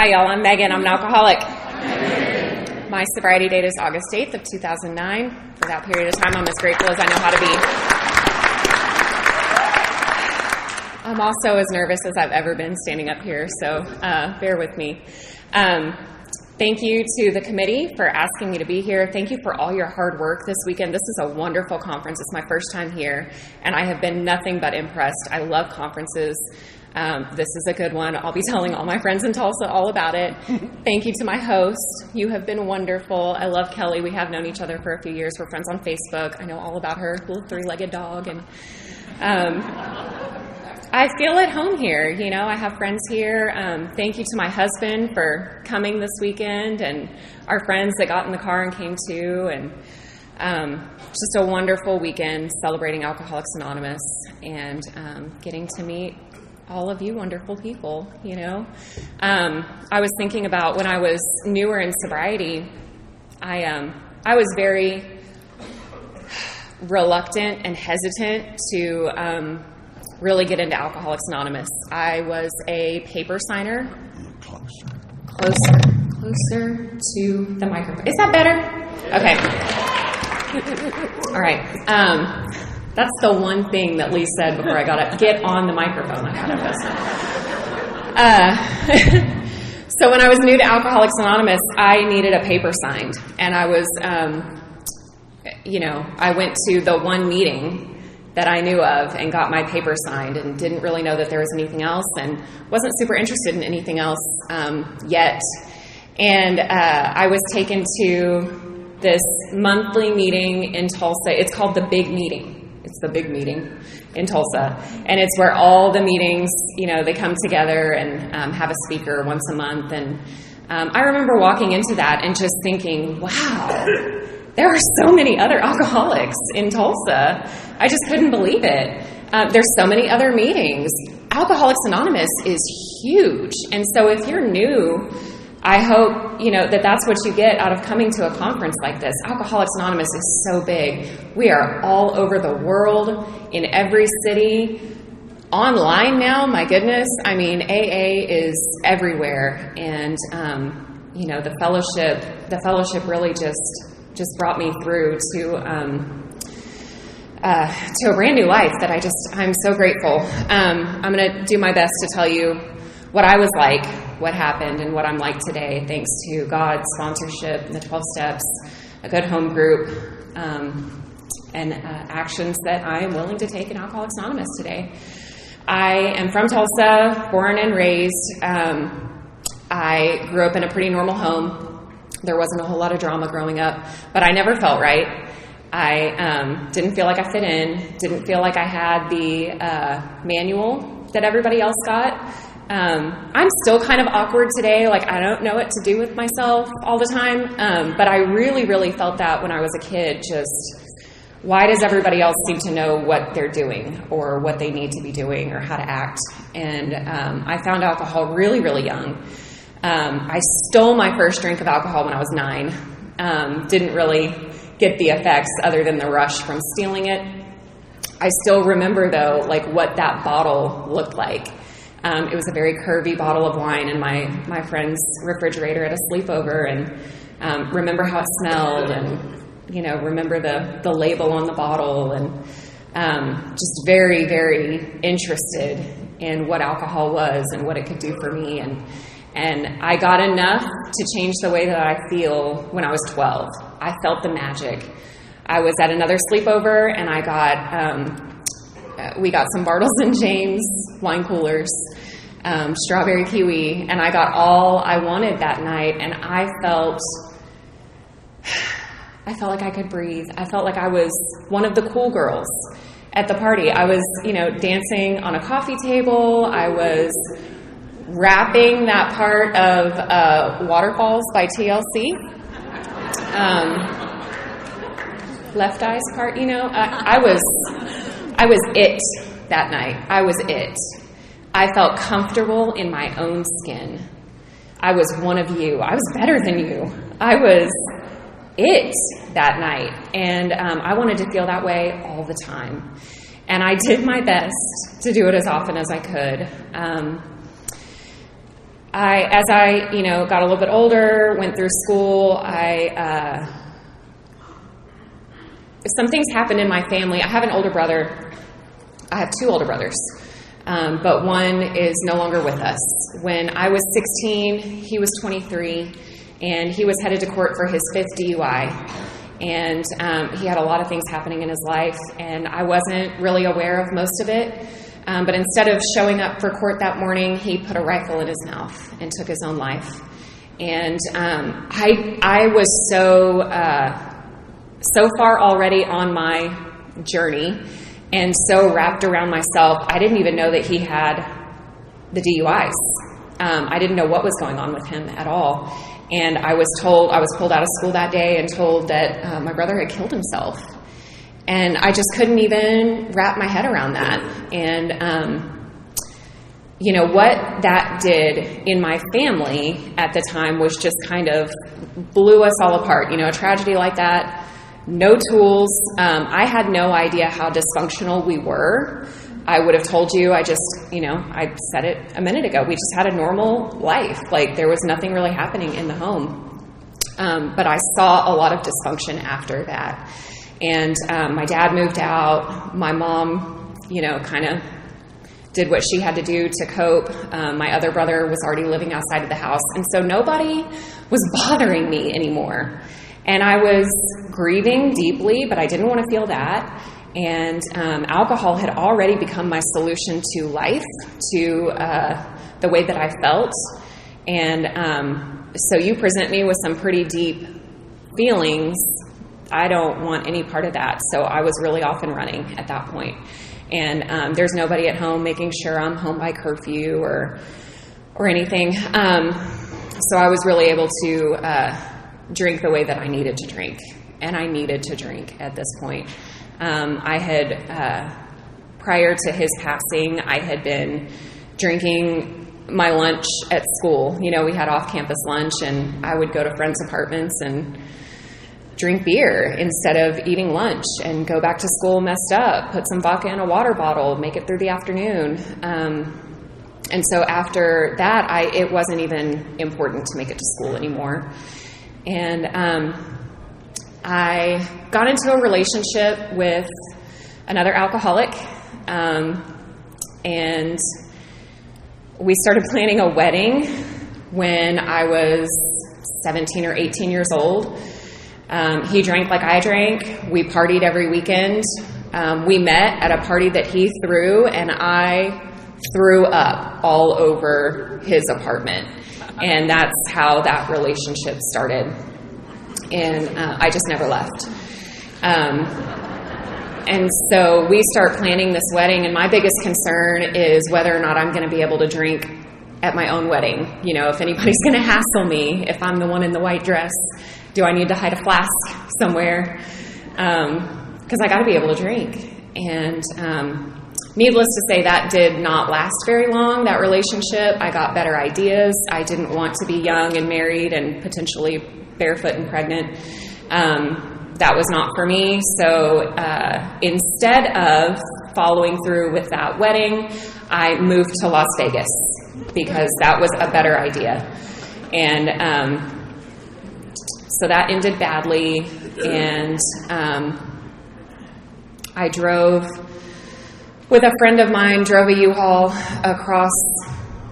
Hi, y'all. I'm Megan. I'm an alcoholic. My sobriety date is August 8th of 2009. For that period of time, I'm as grateful as I know how to be. I'm also as nervous as I've ever been standing up here, so bear with me. Thank you to the committee for asking me to be here. Thank you for all your hard work this weekend. This is a wonderful conference. It's my first time here, and I have been nothing but impressed. I love conferences. This is a good one. I'll be telling all my friends in Tulsa all about it. Thank you to my host. You have been wonderful. I love Kelly. We have known each other for a few years. We're friends on Facebook. I know all about her little three-legged dog. And I feel at home here. You know, I have friends here. Thank you to my husband for coming this weekend, and our friends that got in the car and came too. And just a wonderful weekend celebrating Alcoholics Anonymous and getting to meet all of you wonderful people, you know. I was thinking about when I was newer in sobriety, I was very reluctant and hesitant to really get into Alcoholics Anonymous. I was a paper signer. Closer to the microphone. Is that better? Okay. All right. That's the one thing that Lee said before I got up. Get on the microphone. I got up. So when I was new to Alcoholics Anonymous, I needed a paper signed. And I was, I went to the one meeting that I knew of and got my paper signed and didn't really know that there was anything else and wasn't super interested in anything else yet. And I was taken to this monthly meeting in Tulsa. It's called the Big Meeting. It's the big meeting in Tulsa. And it's where all the meetings, you know, they come together and have a speaker once a month. And I remember walking into that and just thinking, wow, there are so many other alcoholics in Tulsa. I just couldn't believe it. There's so many other meetings. Alcoholics Anonymous is huge. And so if you're new, I hope, you know, that that's what you get out of coming to a conference like this. Alcoholics Anonymous is so big. We are all over the world, in every city, online now, my goodness. I mean, AA is everywhere. And, the fellowship really just brought me through to a brand new life that I'm so grateful. I'm going to do my best to tell you what I was like, what happened, and what I'm like today, thanks to God's sponsorship and the 12 steps, a good home group, and actions that I am willing to take in Alcoholics Anonymous today. I am from Tulsa, born and raised. I grew up in a pretty normal home. There wasn't a whole lot of drama growing up, but I never felt right. I didn't feel like I fit in, didn't feel like I had the manual that everybody else got. I'm still kind of awkward today. Like, I don't know what to do with myself all the time. But I really, really felt that when I was a kid. Just, why does everybody else seem to know what they're doing or what they need to be doing or how to act? And I found alcohol really, really young. I stole my first drink of alcohol when I was 9. Didn't really get the effects other than the rush from stealing it. I still remember, though, like what that bottle looked like. It was a very curvy bottle of wine in my friend's refrigerator at a sleepover, and remember how it smelled, and remember the label on the bottle, and just very, very interested in what alcohol was and what it could do for me, and I got enough to change the way that I feel when I was 12. I felt the magic. I was at another sleepover, and I got. We got some Bartles and James wine coolers, strawberry kiwi, and I got all I wanted that night, and I felt like I could breathe. I felt like I was one of the cool girls at the party. I was, dancing on a coffee table. I was rapping that part of Waterfalls by TLC. Left Eye's part, I was it that night. I was it. I felt comfortable in my own skin. I was one of you. I was better than you. I was it that night. And I wanted to feel that way all the time. And I did my best to do it as often as I could. as I got a little bit older, went through school, some things happened in my family. I have an older brother. I have two older brothers, but one is no longer with us. When I was 16, he was 23, and he was headed to court for his 5th DUI. And he had a lot of things happening in his life, and I wasn't really aware of most of it. But instead of showing up for court that morning, he put a rifle in his mouth and took his own life. And I was so far already on my journey and so wrapped around myself, I didn't even know that he had the DUIs. I didn't know what was going on with him at all. And I was pulled out of school that day and told that my brother had killed himself. And I just couldn't even wrap my head around that. And, what that did in my family at the time was just kind of blew us all apart. A tragedy like that, no tools. I had no idea how dysfunctional we were. I would have told you, I said it a minute ago, we just had a normal life. Like, there was nothing really happening in the home. But I saw a lot of dysfunction after that. And my dad moved out. My mom, kind of did what she had to do to cope. My other brother was already living outside of the house. And so nobody was bothering me anymore. And I was grieving deeply, but I didn't want to feel that. And alcohol had already become my solution to life, to the way that I felt. And so you present me with some pretty deep feelings. I don't want any part of that. So I was really off and running at that point. And there's nobody at home making sure I'm home by curfew or anything. So I was really able to drink the way that I needed to drink. And I needed to drink at this point. I had, prior to his passing, I had been drinking my lunch at school. We had off-campus lunch, and I would go to friends' apartments and drink beer instead of eating lunch and go back to school messed up, put some vodka in a water bottle, make it through the afternoon. And so after that, it wasn't even important to make it to school anymore. And I got into a relationship with another alcoholic, and we started planning a wedding when I was 17 or 18 years old. He drank like I drank. We partied every weekend. We met at a party that he threw, and I threw up all over his apartment. And that's how that relationship started. And I just never left. And so we start planning this wedding, and my biggest concern is whether or not I'm going to be able to drink at my own wedding. If anybody's going to hassle me, if I'm the one in the white dress, do I need to hide a flask somewhere? Because I got to be able to drink. And needless to say, that did not last very long, that relationship. I got better ideas. I didn't want to be young and married and potentially barefoot and pregnant. That was not for me. So instead of following through with that wedding, I moved to Las Vegas because that was a better idea. And so that ended badly. And I drove with a friend of mine, drove a U-Haul across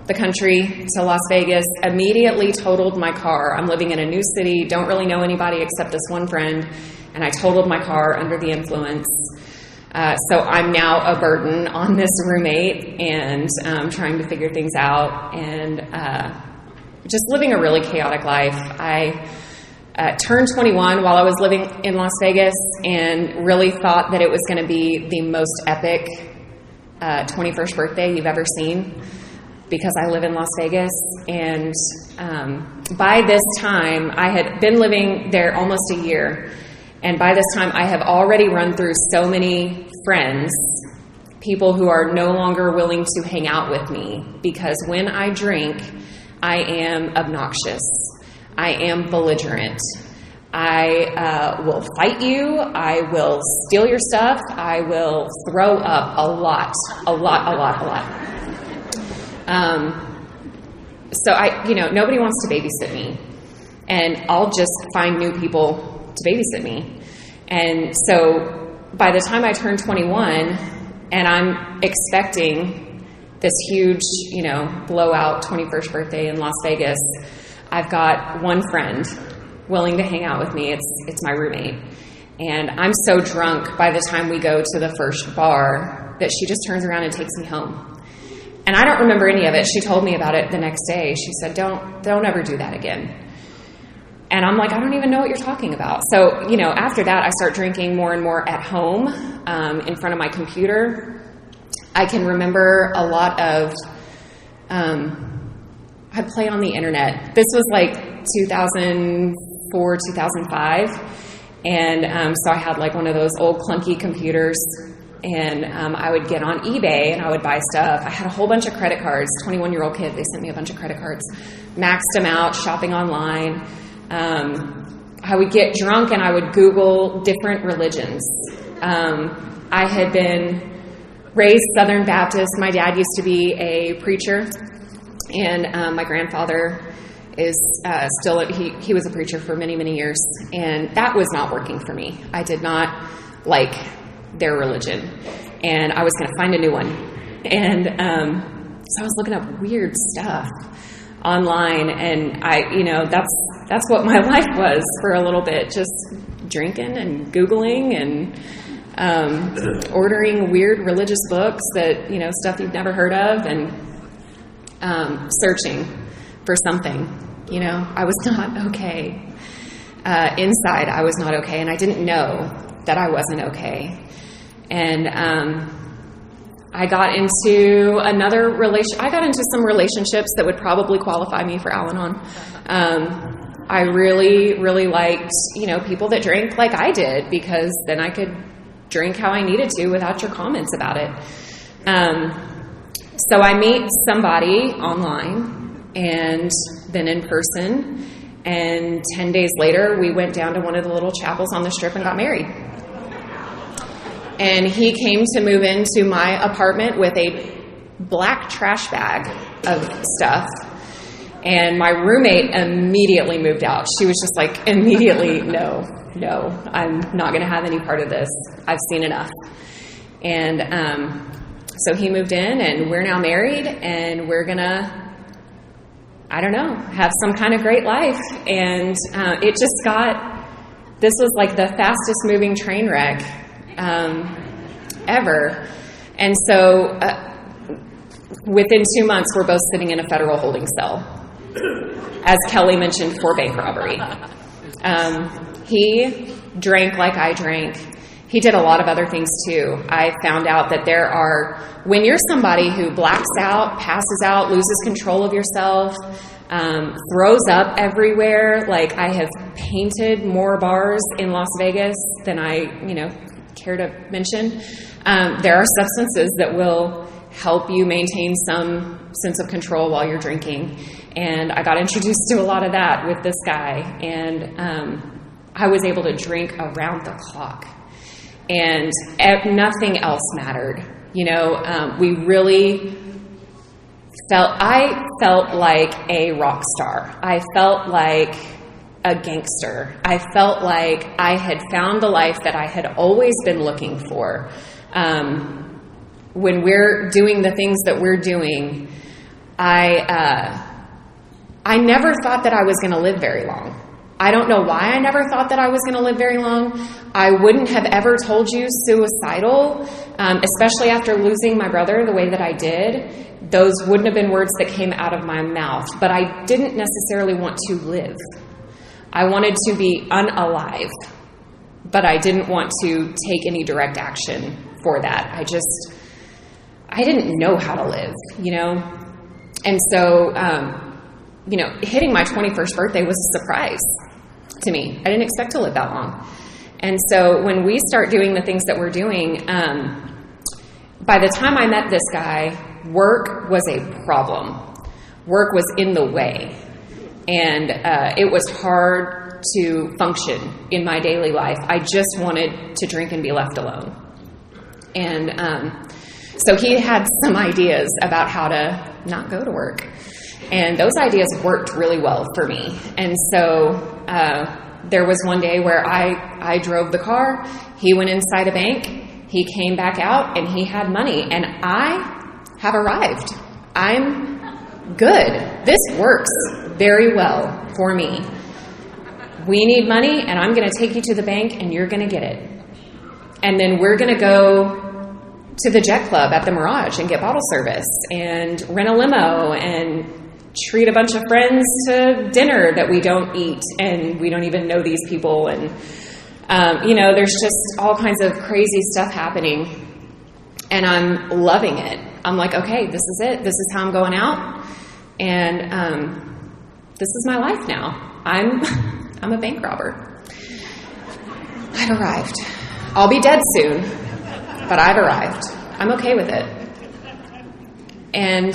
the country to Las Vegas, immediately totaled my car. I'm living in a new city, don't really know anybody except this one friend, and I totaled my car under the influence. So I'm now a burden on this roommate and trying to figure things out and just living a really chaotic life. I turned 21 while I was living in Las Vegas and really thought that it was going to be the most epic 21st birthday you've ever seen, because I live in Las Vegas. And by this time, I had been living there almost a year. And by this time, I have already run through so many friends, people who are no longer willing to hang out with me, because when I drink, I am obnoxious. I am belligerent. I will fight you. I will steal your stuff. I will throw up a lot. nobody wants to babysit me, and I'll just find new people to babysit me. And so by the time I turn 21 and I'm expecting this huge, blowout 21st birthday in Las Vegas, I've got one friend willing to hang out with me. It's my roommate. And I'm so drunk by the time we go to the first bar that she just turns around and takes me home. And I don't remember any of it. She told me about it the next day. She said, don't ever do that again. And I'm like, I don't even know what you're talking about. So, after that, I start drinking more and more at home, in front of my computer. I can remember a lot of, I'd play on the internet. This was like 2004, 2005. And so I had like one of those old clunky computers, and I would get on eBay and I would buy stuff. I had a whole bunch of credit cards, 21-year-old kid. They sent me a bunch of credit cards, maxed them out, shopping online. I would get drunk and I would Google different religions. I had been raised Southern Baptist. My dad used to be a preacher, and my grandfather is still, he was a preacher for many, many years, and that was not working for me. I did not like their religion, and I was going to find a new one. And so I was looking up weird stuff online, and that's what my life was for a little bit, just drinking and Googling and ordering weird religious books that, stuff you've never heard of, and searching for something. I was not okay. Inside, I was not okay, and I didn't know that I wasn't okay. And I got into some relationships that would probably qualify me for Al-Anon. I really, really liked, people that drank like I did, because then I could drink how I needed to without your comments about it. So I meet somebody online and then in person, and 10 days later, we went down to one of the little chapels on the Strip and got married. And he came to move into my apartment with a black trash bag of stuff. And my roommate immediately moved out. She was just like, immediately, no, I'm not going to have any part of this. I've seen enough. And so he moved in, and we're now married, and we're going to, have some kind of great life. And it just this was like the fastest moving train wreck ever. And so within 2 months, we're both sitting in a federal holding cell, as Kelly mentioned, for bank robbery. He drank like I drank. He did a lot of other things too. I found out that when you're somebody who blacks out, passes out, loses control of yourself, throws up everywhere, like I have painted more bars in Las Vegas than I, care to mention. There are substances that will help you maintain some sense of control while you're drinking. And I got introduced to a lot of that with this guy. And I was able to drink around the clock. And nothing else mattered. We really I felt like a rock star. I felt like a gangster. I felt like I had found the life that I had always been looking for. When we're doing the things that we're doing, I never thought that I was going to live very long. I don't know why I never thought that I was going to live very long. I wouldn't have ever told you suicidal, especially after losing my brother the way that I did. Those wouldn't have been words that came out of my mouth, but I didn't necessarily want to live. I wanted to be unalive, but I didn't want to take any direct action for that. I didn't know how to live, And so, hitting my 21st birthday was a surprise to me. I didn't expect to live that long. And so when we start doing the things that we're doing, by the time I met this guy, work was a problem. Work was in the way. And it was hard to function in my daily life. I just wanted to drink and be left alone. And so he had some ideas about how to not go to work. And those ideas worked really well for me. And so there was one day where I drove the car, he went inside a bank, he came back out, and he had money. And I have arrived. I'm good. This works very well for me. We need money, and I'm going to take you to the bank, and you're going to get it. And then we're going to go to the Jet Club at the Mirage and get bottle service and rent a limo and treat a bunch of friends to dinner that we don't eat, and we don't even know these people. And, there's just all kinds of crazy stuff happening, and I'm loving it. I'm like, okay, this is it. This is how I'm going out, and this is my life now. I'm a bank robber. I've arrived. I'll be dead soon, but I've arrived. I'm okay with it. And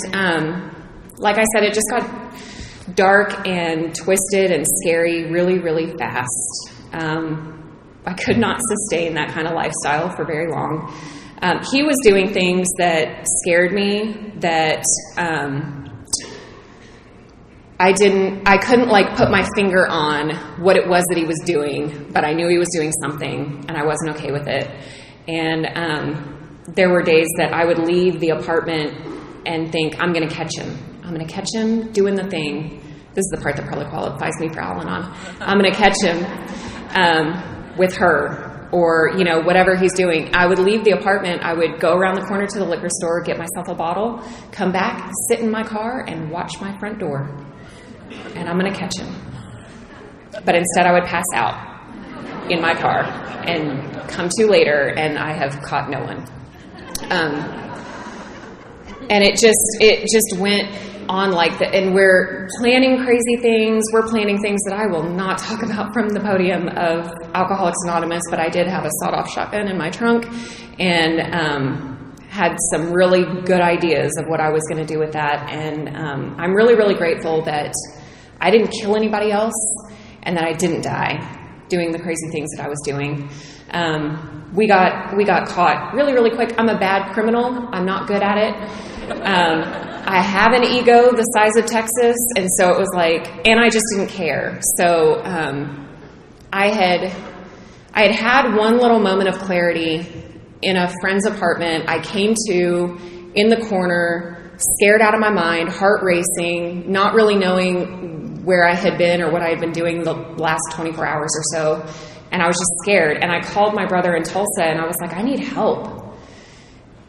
like I said, it just got dark and twisted and scary really, really fast. I could not sustain that kind of lifestyle for very long. He was doing things that scared me, that I couldn't put my finger on what it was that he was doing, but I knew he was doing something, and I wasn't okay with it. And there were days that I would leave the apartment and think, I'm going to catch him. I'm going to catch him doing the thing. This is the part that probably qualifies me for Al-Anon. I'm going to catch him with her, or, whatever he's doing. I would leave the apartment. I would go around the corner to the liquor store, get myself a bottle, come back, sit in my car, and watch my front door. And I'm going to catch him. But instead I would pass out in my car and come to later, and I have caught no one. And it just went on like that. And we're planning crazy things. We're planning things that I will not talk about from the podium of Alcoholics Anonymous, but I did have a sawed-off shotgun in my trunk, and had some really good ideas of what I was going to do with that. And I'm really, really grateful that I didn't kill anybody else, and that I didn't die doing the crazy things that I was doing. We got caught really, really quick. I'm a bad criminal. I'm not good at it. I have an ego the size of Texas, and so it was and I just didn't care. So I had one little moment of clarity in a friend's apartment. I came to in the corner, scared out of my mind, heart racing, not really knowing where I had been or what I had been doing the last 24 hours or so. And I was just scared. And I called my brother in Tulsa, and I was like, I need help.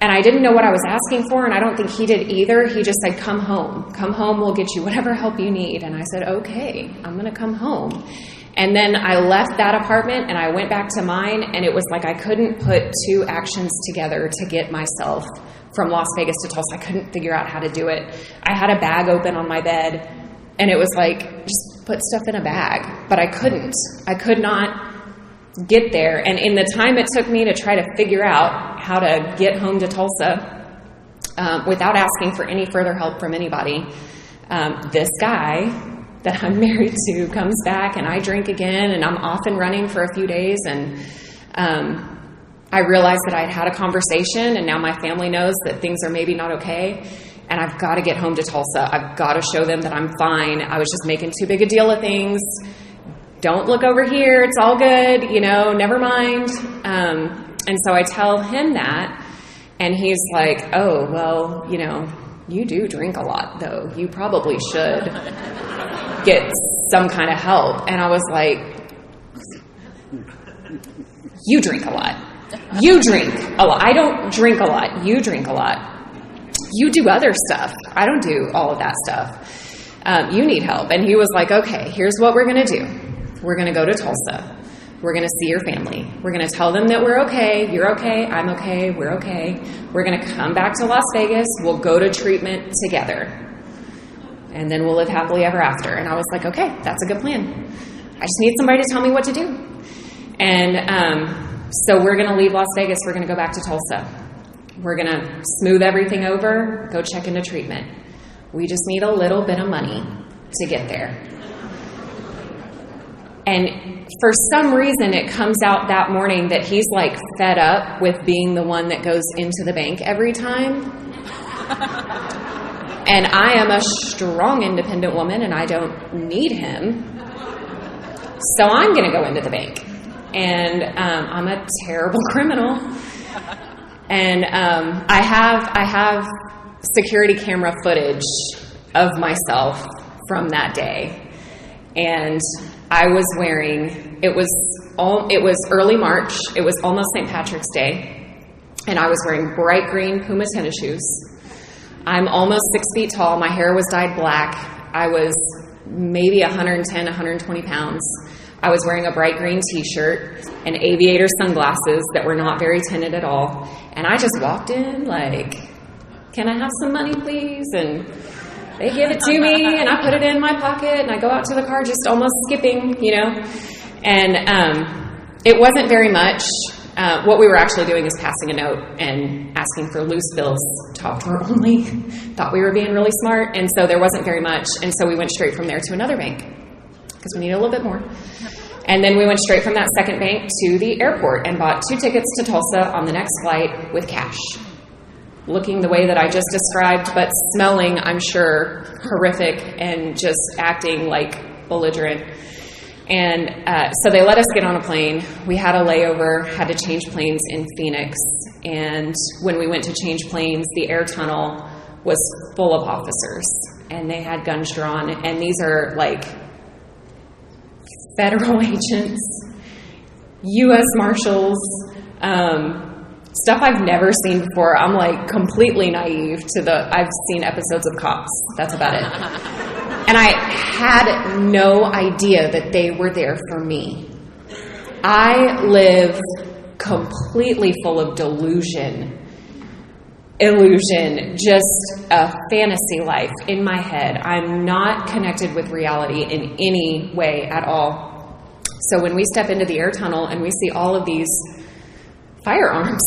And I didn't know what I was asking for, and I don't think he did either. He just said, come home. Come home, we'll get you whatever help you need. And I said, okay, I'm going to come home. And then I left that apartment, and I went back to mine, and it was like I couldn't put two actions together to get myself from Las Vegas to Tulsa. I couldn't figure out how to do it. I had a bag open on my bed, and it was like, just put stuff in a bag. But I couldn't. I could not get there. And in the time it took me to try to figure out how to get home to Tulsa without asking for any further help from anybody, this guy that I'm married to comes back, and I drink again, and I'm off and running for a few days. And I realized that I'd had a conversation, and now my family knows that things are maybe not okay, and I've got to get home to Tulsa. I've got to show them that I'm fine. I was just making too big a deal of things. Don't look over here. It's all good. Never mind. And so I tell him that, and he's like, oh, well, you do drink a lot, though. You probably should get some kind of help. And I was like, you drink a lot. You drink a lot. I don't drink a lot. You drink a lot. You do other stuff. I don't do all of that stuff. You need help. And he was like, okay, here's what we're going to do. We're going to go to Tulsa. We're going to see your family. We're going to tell them that we're okay. You're okay. I'm okay. We're okay. We're going to come back to Las Vegas. We'll go to treatment together. And then we'll live happily ever after. And I was like, okay, that's a good plan. I just need somebody to tell me what to do. And so we're going to leave Las Vegas. We're going to go back to Tulsa. We're going to smooth everything over, go check into treatment. We just need a little bit of money to get there. And for some reason, it comes out that morning that he's fed up with being the one that goes into the bank every time. And I am a strong, independent woman, and I don't need him. So I'm going to go into the bank. And I'm a terrible criminal. And I have security camera footage of myself from that day. And I was wearing, it was early March. It was almost St. Patrick's Day. And I was wearing bright green Puma tennis shoes. I'm almost 6 feet tall. My hair was dyed black. I was maybe 110, 120 pounds. I was wearing a bright green t-shirt and aviator sunglasses that were not very tinted at all. And I just walked in like, can I have some money, please? And they give it to me, and I put it in my pocket, and I go out to the car just almost skipping, And it wasn't very much. What we were actually doing is passing a note and asking for loose bills, top drawer only. Thought we were being really smart, and so there wasn't very much. And so we went straight from there to another bank because we needed a little bit more. And then we went straight from that second bank to the airport and bought 2 tickets to Tulsa on the next flight with cash. Looking the way that I just described, but smelling, I'm sure, horrific and just acting like belligerent. And so they let us get on a plane. We had a layover, had to change planes in Phoenix. And when we went to change planes, the air tunnel was full of officers. And they had guns drawn. And these are like federal agents, U.S. Marshals, stuff I've never seen before. I'm like completely naive to I've seen episodes of Cops. That's about it. And I had no idea that they were there for me. I live completely full of illusion, just a fantasy life in my head. I'm not connected with reality in any way at all. So when we step into the air tunnel and we see all of these firearms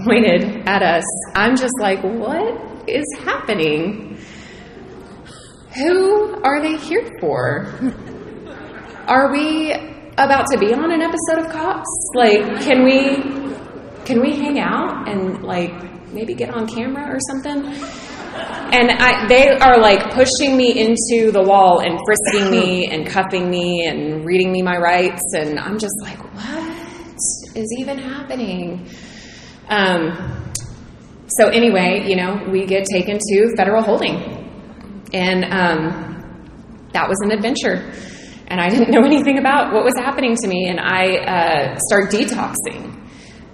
pointed at us, I'm just like, what is happening? Who are they here for? Are we about to be on an episode of Cops? Like, can we hang out and like maybe get on camera or something? And they are like pushing me into the wall and frisking me and cuffing me and reading me my rights. And I'm just like, what is even happening? So anyway, we get taken to federal holding. And that was an adventure. And I didn't know anything about what was happening to me. And I start detoxing.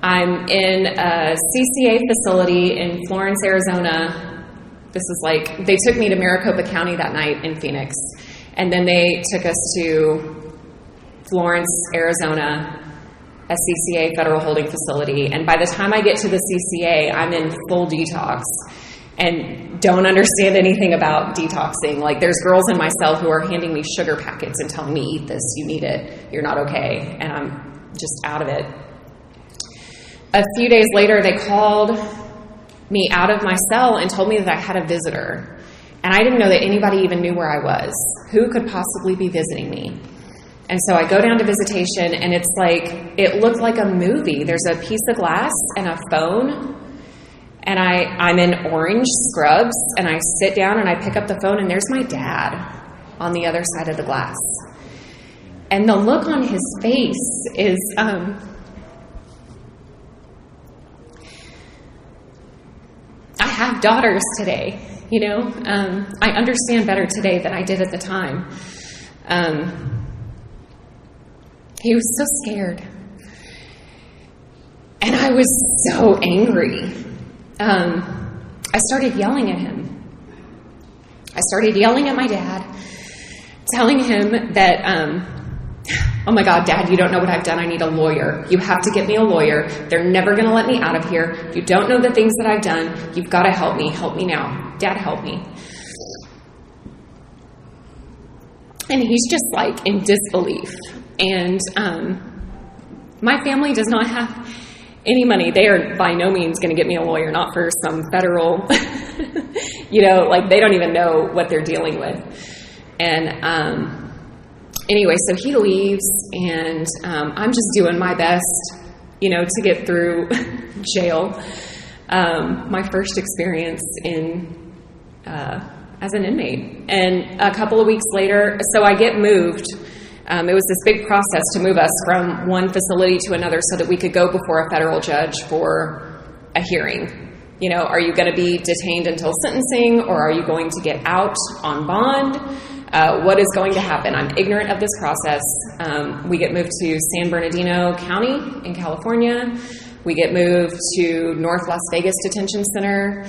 I'm in a CCA facility in Florence, Arizona. This is like, they took me to Maricopa County that night in Phoenix. And then they took us to Florence, Arizona, a CCA federal holding facility. And by the time I get to the CCA, I'm in full detox and don't understand anything about detoxing. Like, there's girls in my cell who are handing me sugar packets and telling me, eat this, you need it, you're not okay. And I'm just out of it. A few days later, they called me out of my cell and told me that I had a visitor. And I didn't know that anybody even knew where I was. Who could possibly be visiting me? And so I go down to visitation, and it's like, it looked like a movie. There's a piece of glass and a phone, and I'm in orange scrubs, and I sit down and I pick up the phone, and there's my dad on the other side of the glass. And the look on his face is, I have daughters today, I understand better today than I did at the time. He was so scared. And I was so angry. I started yelling at him. I started yelling at my dad, telling him that, oh my God, Dad, you don't know what I've done. I need a lawyer. You have to get me a lawyer. They're never going to let me out of here. You don't know the things that I've done. You've got to help me. Help me now. Dad, help me. And he's just like in disbelief. And my family does not have any money. They are by no means going to get me a lawyer, not for some federal, like they don't even know what they're dealing with. And anyway, so he leaves, and I'm just doing my best, to get through jail. My first experience in a as an inmate. And a couple of weeks later, so I get moved. It was this big process to move us from one facility to another so that we could go before a federal judge for a hearing. You know, are you going to be detained until sentencing, or are you going to get out on bond? What is going to happen? I'm ignorant of this process. We get moved to San Bernardino County in California. We get moved to North Las Vegas Detention Center.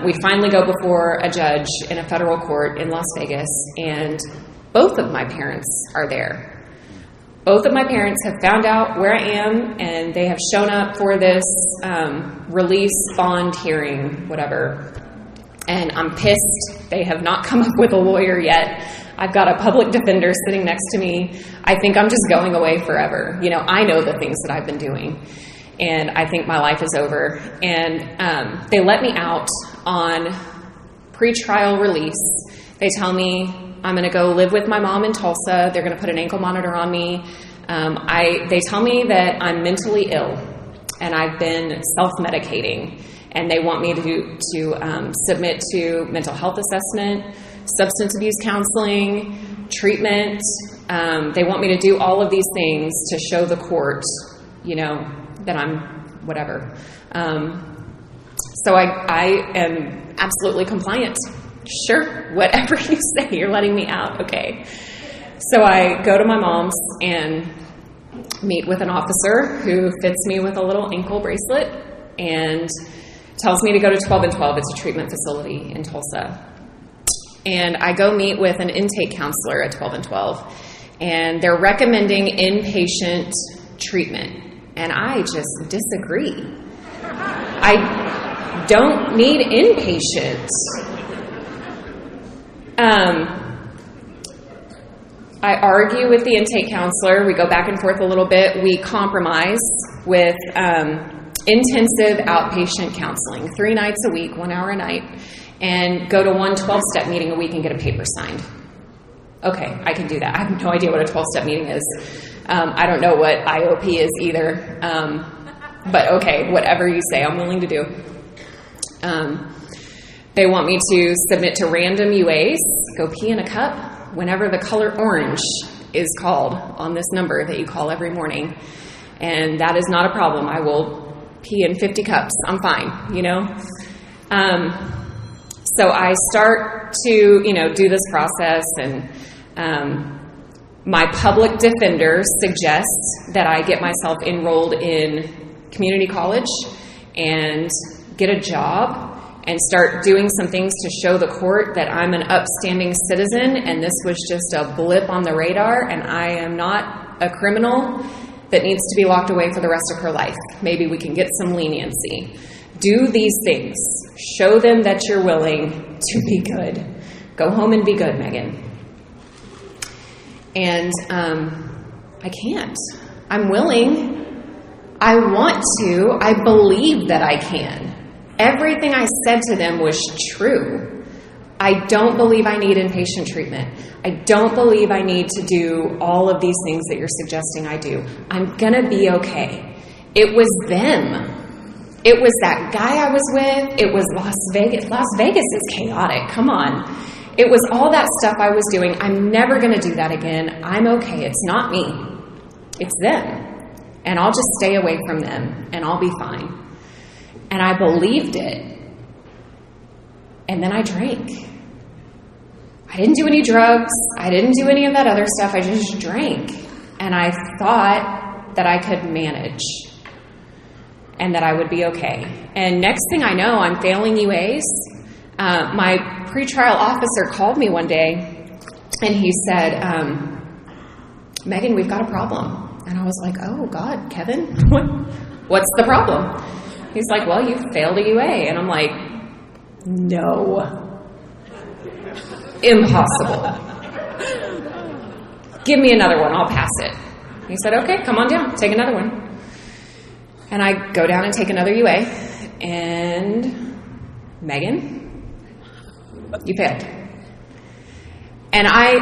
We finally go before a judge in a federal court in Las Vegas, and both of my parents are there. Both of my parents have found out where I am, and they have shown up for this release bond hearing, whatever. And I'm pissed. They have not come up with a lawyer yet. I've got a public defender sitting next to me. I think I'm just going away forever. You know, I know the things that I've been doing, and I think my life is over. And they let me out on pretrial release. They tell me I'm going to go live with my mom in Tulsa. They're going to put an ankle monitor on me. They tell me that I'm mentally ill, and I've been self-medicating, and they want me to submit to mental health assessment, substance abuse counseling, treatment. They want me to do all of these things to show the court, you know, that I'm whatever. So I am absolutely compliant. Sure, whatever you say, you're letting me out. Okay. So I go to my mom's and meet with an officer who fits me with a little ankle bracelet and tells me to go to 12 and 12. It's a treatment facility in Tulsa. And I go meet with an intake counselor at 12 and 12. And they're recommending inpatient treatment. And I just disagree. I don't need inpatient. I argue with the intake counselor. We go back and forth a little bit. We compromise with intensive outpatient counseling, 3 nights a week, 1 hour a night, and go to one 12-step meeting a week and get a paper signed. Okay, I can do that. I have no idea what a 12-step meeting is. I don't know what IOP is either. But okay, whatever you say, I'm willing to do. They want me to submit to random UAs, go pee in a cup whenever the color orange is called on this number that you call every morning. And that is not a problem. I will pee in 50 cups. I'm fine, you know? So I start to, do this process, and my public defender suggests that I get myself enrolled in community college and get a job and start doing some things to show the court that I'm an upstanding citizen and this was just a blip on the radar and I am not a criminal that needs to be locked away for the rest of her life. Maybe we can get some leniency. Do these things. Show them that you're willing to be good. Go home and be good, Megan. And I can't. I'm willing. I want to. I believe that I can. Everything I said to them was true. I don't believe I need inpatient treatment. I don't believe I need to do all of these things that you're suggesting I do. I'm going to be okay. It was them. It was that guy I was with. It was Las Vegas. Las Vegas is chaotic. Come on. It was all that stuff I was doing. I'm never going to do that again. I'm okay. It's not me. It's them. And I'll just stay away from them and I'll be fine. And I believed it. And then I drank. I didn't do any drugs. I didn't do any of that other stuff. I just drank. And I thought that I could manage and that I would be okay. And next thing I know, I'm failing UAs. My pretrial officer called me one day and he said, Megan, we've got a problem. And I was like, oh God, Kevin, what's the problem? He's like, well, you failed a UA. And I'm like, no. Impossible. Give me another one. I'll pass it. He said, okay, come on down. Take another one. And I go down and take another UA. And Megan, you failed. And I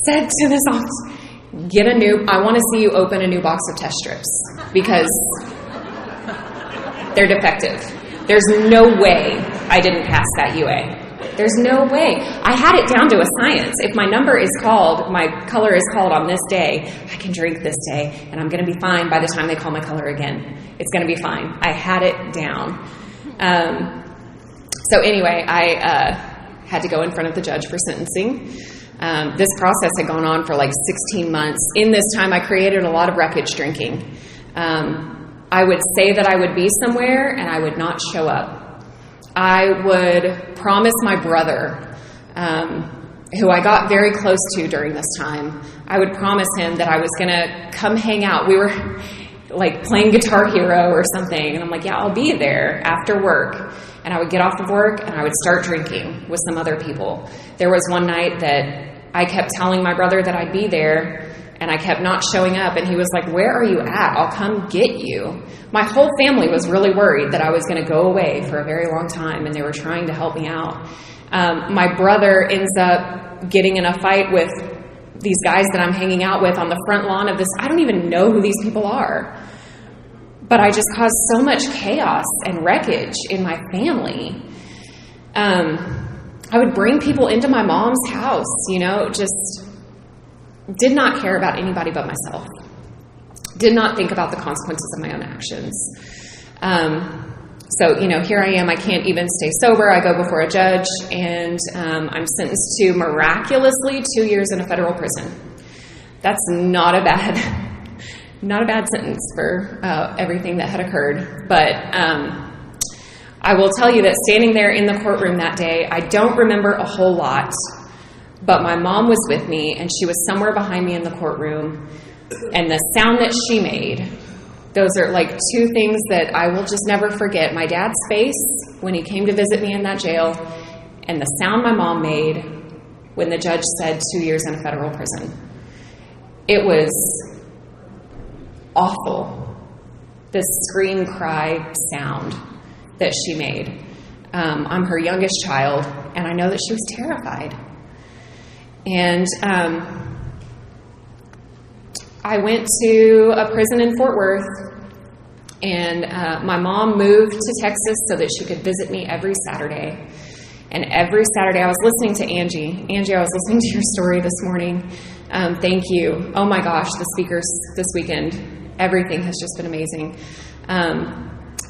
said to this officer, I want to see you open a new box of test strips because they're defective. There's no way I didn't pass that UA. There's no way. I had it down to a science. If my number is called, my color is called on this day, I can drink this day, and I'm going to be fine by the time they call my color again. It's going to be fine. I had it down. So anyway, I had to go in front of the judge for sentencing. This process had gone on for like 16 months. In this time, I created a lot of wreckage drinking. I would say that I would be somewhere, and I would not show up. I would promise my brother, who I got very close to during this time, I would promise him that I was going to come hang out. We were like playing Guitar Hero or something, and I'm like, yeah, I'll be there after work. And I would get off of work, and I would start drinking with some other people. There was one night that I kept telling my brother that I'd be there, and I kept not showing up, and he was like, where are you at? I'll come get you. My whole family was really worried that I was going to go away for a very long time, and they were trying to help me out. My brother ends up getting in a fight with these guys that I'm hanging out with on the front lawn of this. I don't even know who these people are. But I just caused so much chaos and wreckage in my family. I would bring people into my mom's house, just did not care about anybody but myself. Did not think about the consequences of my own actions. So, here I am. I can't even stay sober. I go before a judge, and I'm sentenced to miraculously 2 years in a federal prison. That's not a bad sentence for everything that had occurred. But I will tell you that standing there in the courtroom that day, I don't remember a whole lot, but my mom was with me, and she was somewhere behind me in the courtroom, and the sound that she made, those are like two things that I will just never forget. My dad's face when he came to visit me in that jail, and the sound my mom made when the judge said 2 years in a federal prison. It was awful. This scream cry sound that she made. I'm her youngest child, and I know that she was terrified. And I went to a prison in Fort Worth, and my mom moved to Texas so that she could visit me every Saturday. And every Saturday, I was listening to Angie. Angie, I was listening to your story this morning. Thank you. Oh my gosh, the speakers this weekend, everything has just been amazing.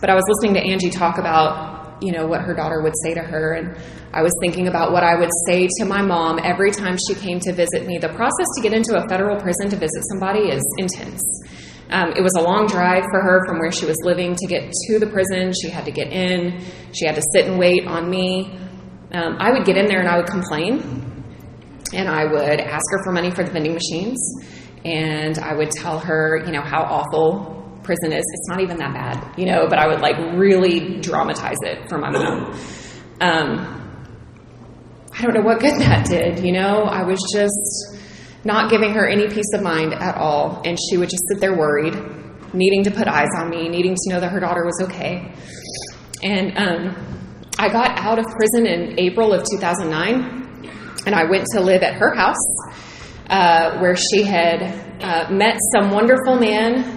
But I was listening to Angie talk about, what her daughter would say to her. And I was thinking about what I would say to my mom every time she came to visit me. The process to get into a federal prison to visit somebody is intense. It was a long drive for her from where she was living to get to the prison. She had to get in. She had to sit and wait on me. I would get in there and I would complain. And I would ask her for money for the vending machines. And I would tell her, how awful prison is. It's not even that bad, but I would really dramatize it for my mom. I don't know what good that did, I was just not giving her any peace of mind at all. And she would just sit there worried, needing to put eyes on me, needing to know that her daughter was okay. And I got out of prison in April of 2009, and I went to live at her house, where she had met some wonderful man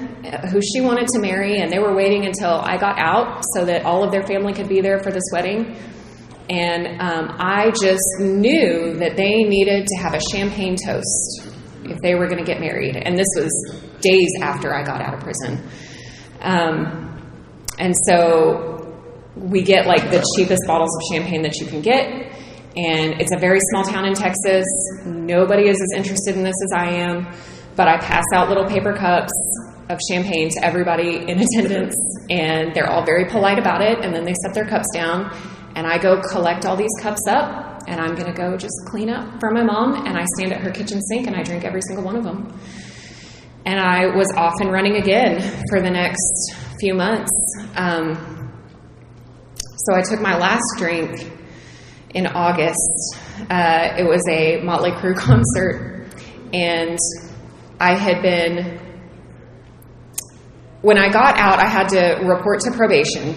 who she wanted to marry, and they were waiting until I got out so that all of their family could be there for this wedding. And I just knew that they needed to have a champagne toast if they were going to get married. And this was days after I got out of prison. And so we get the cheapest bottles of champagne that you can get. And it's a very small town in Texas. Nobody is as interested in this as I am. But I pass out little paper cups of champagne to everybody in attendance, and they're all very polite about it, and then they set their cups down, and I go collect all these cups up, and I'm going to go just clean up for my mom, and I stand at her kitchen sink, and I drink every single one of them. And I was off and running again for the next few months. So I took my last drink in August. It was a Motley Crue concert, and I had been... When I got out, I had to report to probation.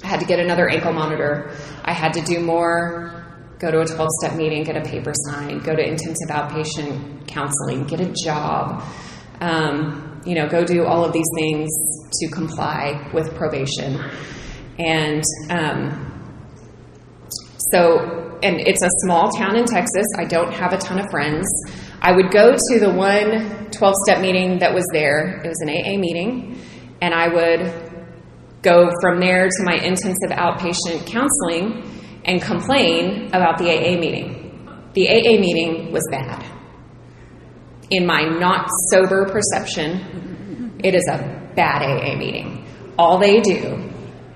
I had to get another ankle monitor. I had to do more, go to a 12-step meeting, get a paper signed, go to intensive outpatient counseling, get a job, go do all of these things to comply with probation. And so and it's a small town in Texas. I don't have a ton of friends. I would go to the one 12-step meeting that was there. It was an AA meeting. And I would go from there to my intensive outpatient counseling and complain about the AA meeting. The AA meeting was bad. In my not sober perception, it is a bad AA meeting. All they do,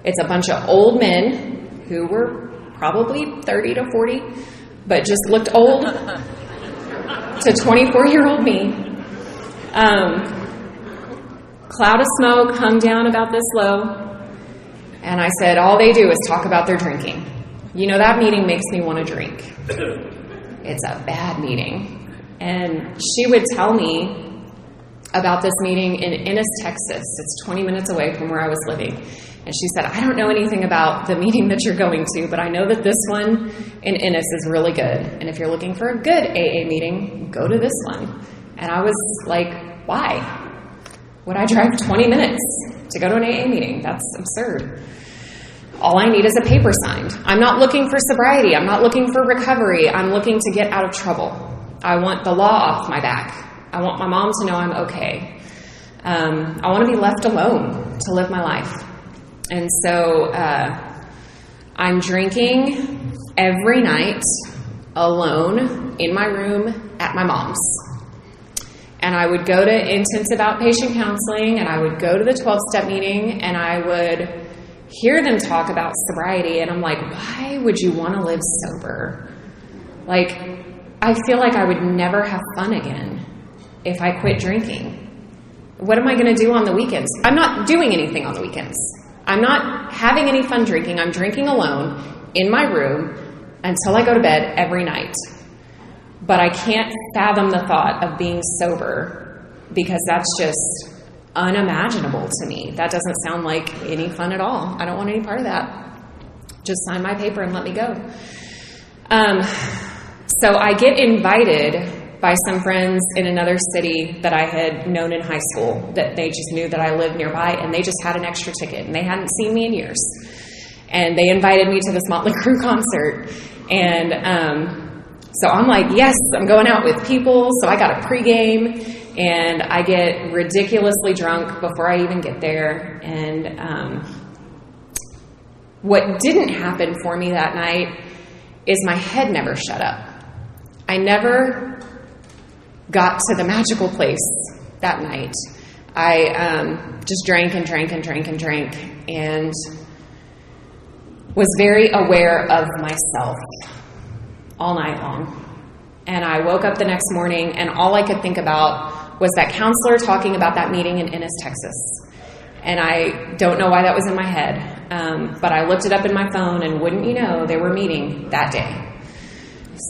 it's a bunch of old men who were probably 30 to 40, but just looked old to 24-year-old me. Cloud of smoke hung down about this low, and I said, all they do is talk about their drinking. You know, that meeting makes me want to drink. It's a bad meeting. And she would tell me about this meeting in Ennis, Texas. It's 20 minutes away from where I was living. And she said, I don't know anything about the meeting that you're going to, but I know that this one in Ennis is really good. And if you're looking for a good AA meeting, go to this one. And I was like, why? Would I drive 20 minutes to go to an AA meeting? That's absurd. All I need is a paper signed. I'm not looking for sobriety. I'm not looking for recovery. I'm looking to get out of trouble. I want the law off my back. I want my mom to know I'm okay. I want to be left alone to live my life. And so I'm drinking every night alone in my room at my mom's. And I would go to intensive outpatient counseling, and I would go to the 12-step meeting, and I would hear them talk about sobriety, and I'm like, why would you want to live sober? Like, I feel like I would never have fun again if I quit drinking. What am I going to do on the weekends? I'm not doing anything on the weekends. I'm not having any fun drinking. I'm drinking alone in my room until I go to bed every night. But I can't fathom the thought of being sober because that's just unimaginable to me. That doesn't sound like any fun at all. I don't want any part of that. Just sign my paper and let me go. So I get invited by some friends in another city that I had known in high school, that they just knew that I lived nearby, and they just had an extra ticket, and they hadn't seen me in years. And they invited me to this Motley Crue concert. And so I'm like, yes, I'm going out with people. So I got a pregame, and I get ridiculously drunk before I even get there. And what didn't happen for me that night is my head never shut up. I never got to the magical place that night. I just drank and drank and drank and drank and was very aware of myself all night long. And I woke up the next morning, and all I could think about was that counselor talking about that meeting in Ennis, Texas. And I don't know why that was in my head, but I looked it up in my phone, and wouldn't you know, they were meeting that day.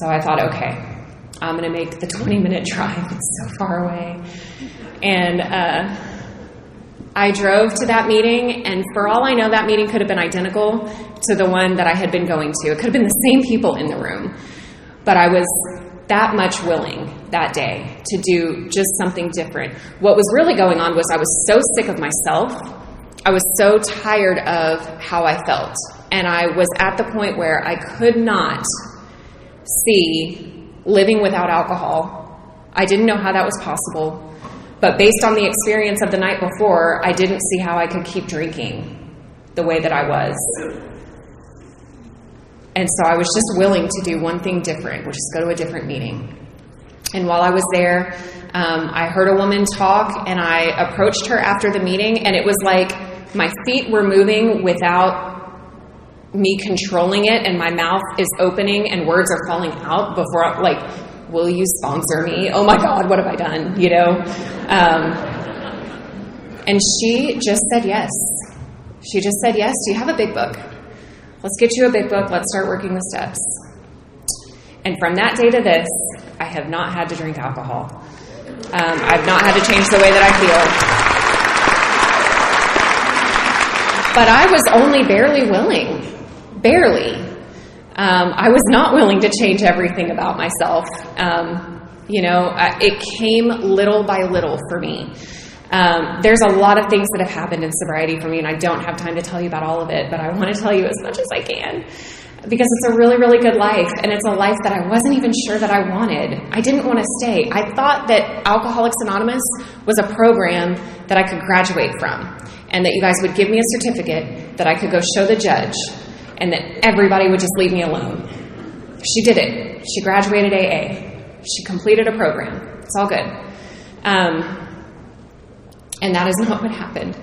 So I thought, okay, I'm going to make the 20-minute drive. It's so far away. And I drove to that meeting, and for all I know, that meeting could have been identical to the one that I had been going to. It could have been the same people in the room. But I was that much willing that day to do just something different. What was really going on was I was so sick of myself. I was so tired of how I felt. And I was at the point where I could not see living without alcohol. I didn't know how that was possible. But based on the experience of the night before, I didn't see how I could keep drinking the way that I was. And so I was just willing to do one thing different, which is go to a different meeting. And while I was there, I heard a woman talk, and I approached her after the meeting, and it was like my feet were moving without me controlling it, and my mouth is opening and words are falling out before, like, will you sponsor me? Oh my God, what have I done? You know? And she just said yes. She just said, yes, do you have a big book? Let's get you a big book. Let's start working the steps. And from that day to this, I have not had to drink alcohol. I've not had to change the way that I feel. But I was only barely willing. Barely. I was not willing to change everything about myself. It came little by little for me. There's a lot of things that have happened in sobriety for me, and I don't have time to tell you about all of it, but I want to tell you as much as I can. because it's a really, really good life, and it's a life that I wasn't even sure that I wanted. I didn't want to stay. I thought that Alcoholics Anonymous was a program that I could graduate from, and that you guys would give me a certificate that I could go show the judge, and that everybody would just leave me alone. She did it. She graduated AA. She completed a program. It's all good. And that is not what happened.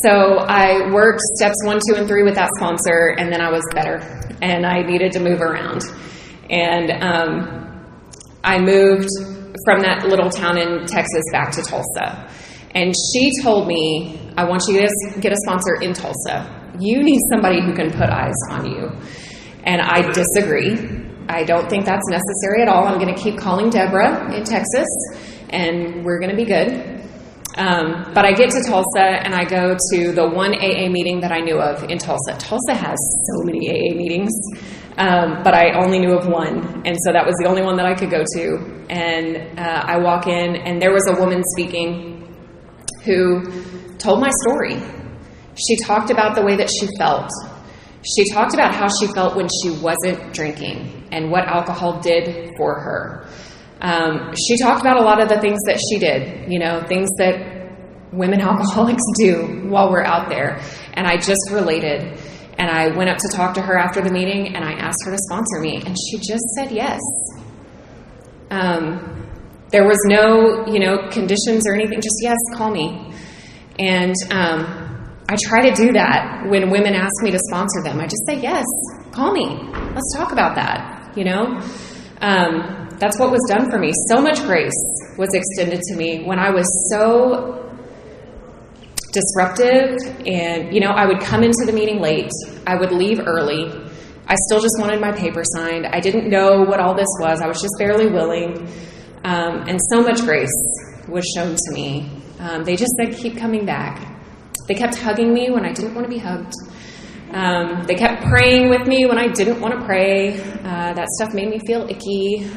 So I worked steps 1, 2, and 3 with that sponsor, and then I was better, and I needed to move around. And I moved from that little town in Texas back to Tulsa. And she told me, I want you to get a sponsor in Tulsa. You need somebody who can put eyes on you. And I disagree. I don't think that's necessary at all. I'm going to keep calling Deborah in Texas, and we're going to be good. But I get to Tulsa, and I go to the one AA meeting that I knew of in Tulsa. Tulsa has so many AA meetings, but I only knew of one, and so that was the only one that I could go to. And I walk in, and there was a woman speaking who told my story. She talked about the way that she felt. She talked about how she felt when she wasn't drinking and what alcohol did for her. She talked about a lot of the things that she did, things that women alcoholics do while we're out there. And I just related. And I went up to talk to her after the meeting, and I asked her to sponsor me. And she just said yes. There was no, conditions or anything. Just, yes, call me. And I try to do that when women ask me to sponsor them. I just say, yes, call me. Let's talk about that, That's what was done for me. So much grace was extended to me when I was so disruptive, and, I would come into the meeting late. I would leave early. I still just wanted my paper signed. I didn't know what all this was. I was just barely willing. And so much grace was shown to me. They just said, keep coming back. They kept hugging me when I didn't want to be hugged. They kept praying with me when I didn't want to pray. That stuff made me feel icky.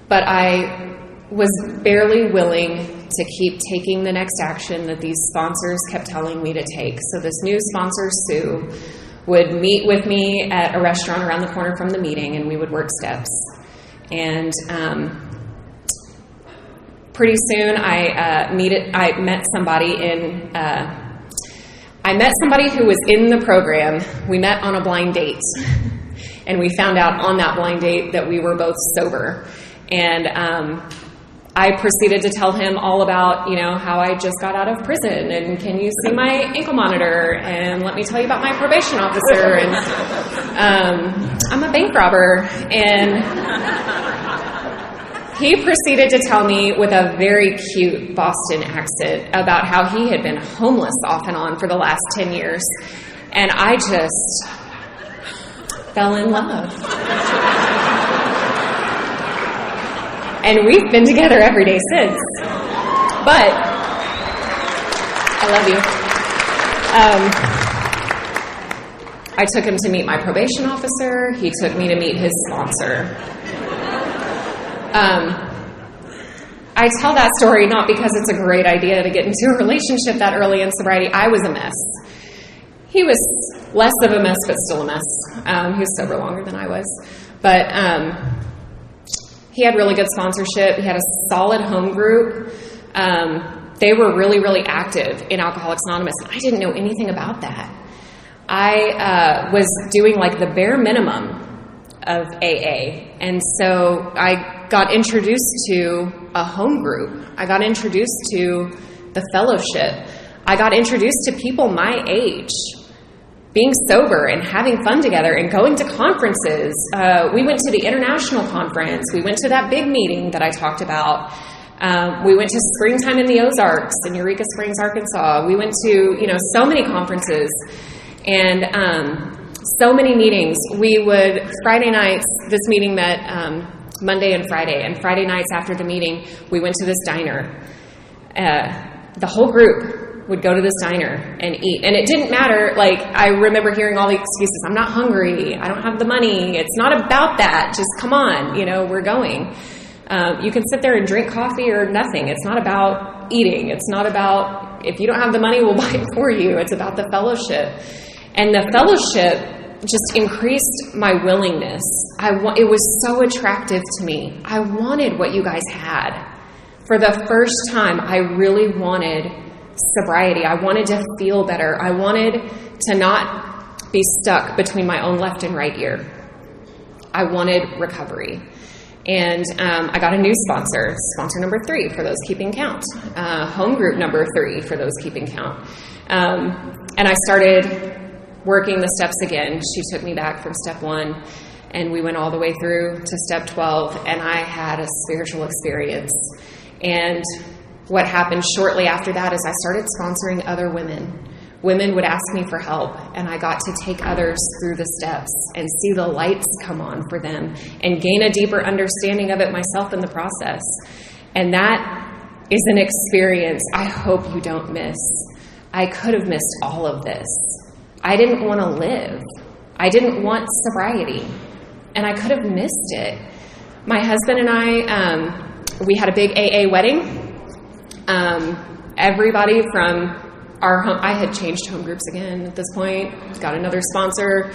But I was barely willing to keep taking the next action that these sponsors kept telling me to take. So this new sponsor, Sue, would meet with me at a restaurant around the corner from the meeting, and we would work steps. And pretty soon I met somebody who was in the program. We met on a blind date, and we found out on that blind date that we were both sober. And I proceeded to tell him all about, how I just got out of prison, and can you see my ankle monitor, and let me tell you about my probation officer, and I'm a bank robber. And he proceeded to tell me with a very cute Boston accent about how he had been homeless off and on for the last 10 years. And I just fell in love. And we've been together every day since. But I love you. I took him to meet my probation officer. He took me to meet his sponsor. I tell that story not because it's a great idea to get into a relationship that early in sobriety. I was a mess. He was less of a mess, but still a mess. He was sober longer than I was. But he had really good sponsorship. He had a solid home group. They were really, really active in Alcoholics Anonymous, and I didn't know anything about that. I was doing like the bare minimum of AA, and so I got introduced to a home group. I got introduced to the fellowship. I got introduced to people my age, being sober and having fun together and going to conferences. We went to the international conference. We went to that big meeting that I talked about. We went to Springtime in the Ozarks in Eureka Springs, Arkansas. We went to, so many conferences and so many meetings. We would, Friday nights, this meeting met Monday and Friday nights after the meeting, we went to this diner. The whole group would go to this diner and eat. And it didn't matter, I remember hearing all the excuses. I'm not hungry. I don't have the money. It's not about that. Just come on, we're going. You can sit there and drink coffee or nothing. It's not about eating. It's not about, if you don't have the money, we'll buy it for you. It's about the fellowship. And the fellowship just increased my willingness. It was so attractive to me. I wanted what you guys had. For the first time, I really wanted sobriety. I wanted to feel better. I wanted to not be stuck between my own left and right ear. I wanted recovery. And I got a new sponsor number 3 for those keeping count, home group number 3 for those keeping count. And I started working the steps again. She took me back from step 1, and we went all the way through to step 12, and I had a spiritual experience. And what happened shortly after that is I started sponsoring other women. Women would ask me for help, and I got to take others through the steps and see the lights come on for them and gain a deeper understanding of it myself in the process. And that is an experience I hope you don't miss. I could have missed all of this. I didn't want to live. I didn't want sobriety, and I could have missed it. My husband and I, we had a big AA wedding. Everybody from our home, I had changed home groups again at this point, got another sponsor.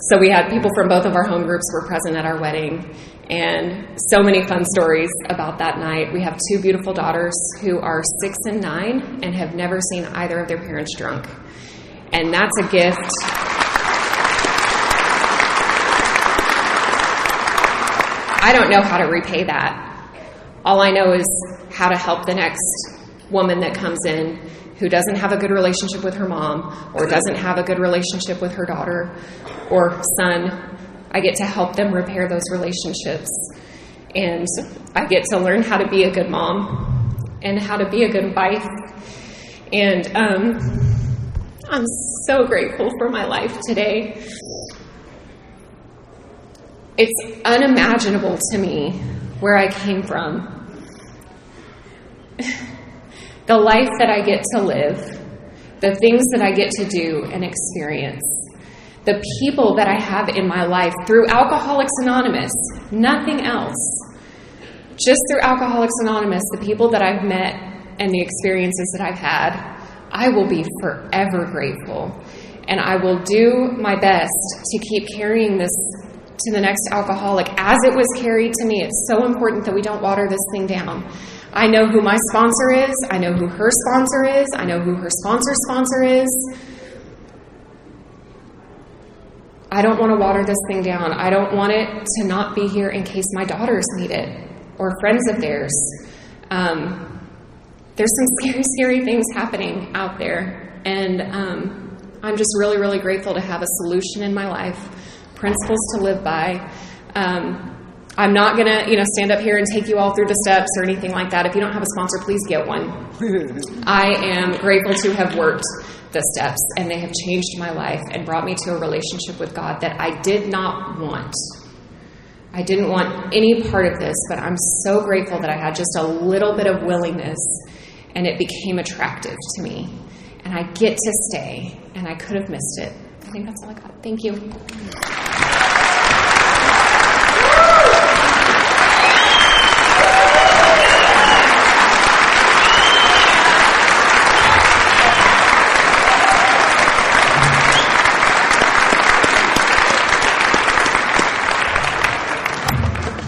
So we had people from both of our home groups were present at our wedding, and so many fun stories about that night. We have 2 beautiful daughters who are 6 and 9 and have never seen either of their parents drunk. And that's a gift. I don't know how to repay that. All I know is how to help the next woman that comes in who doesn't have a good relationship with her mom or doesn't have a good relationship with her daughter or son. I get to help them repair those relationships. And I get to learn how to be a good mom and how to be a good wife. And I'm so grateful for my life today. It's unimaginable to me where I came from. The life that I get to live, the things that I get to do and experience, the people that I have in my life through Alcoholics Anonymous, nothing else. Just through Alcoholics Anonymous, the people that I've met and the experiences that I've had, I will be forever grateful. And I will do my best to keep carrying this to the next alcoholic as it was carried to me. It's so important that we don't water this thing down. I know who my sponsor is. I know who her sponsor is. I know who her sponsor's sponsor is. I don't want to water this thing down. I don't want it to not be here in case my daughters need it or friends of theirs. There's some scary, scary things happening out there. And I'm just really, really grateful to have a solution in my life, principles to live by. I'm not going to, stand up here and take you all through the steps or anything like that. If you don't have a sponsor, please get one. I am grateful to have worked the steps, and they have changed my life and brought me to a relationship with God that I did not want. I didn't want any part of this, but I'm so grateful that I had just a little bit of willingness, and it became attractive to me. And I get to stay, and I could have missed it. I think that's all I got. Thank you.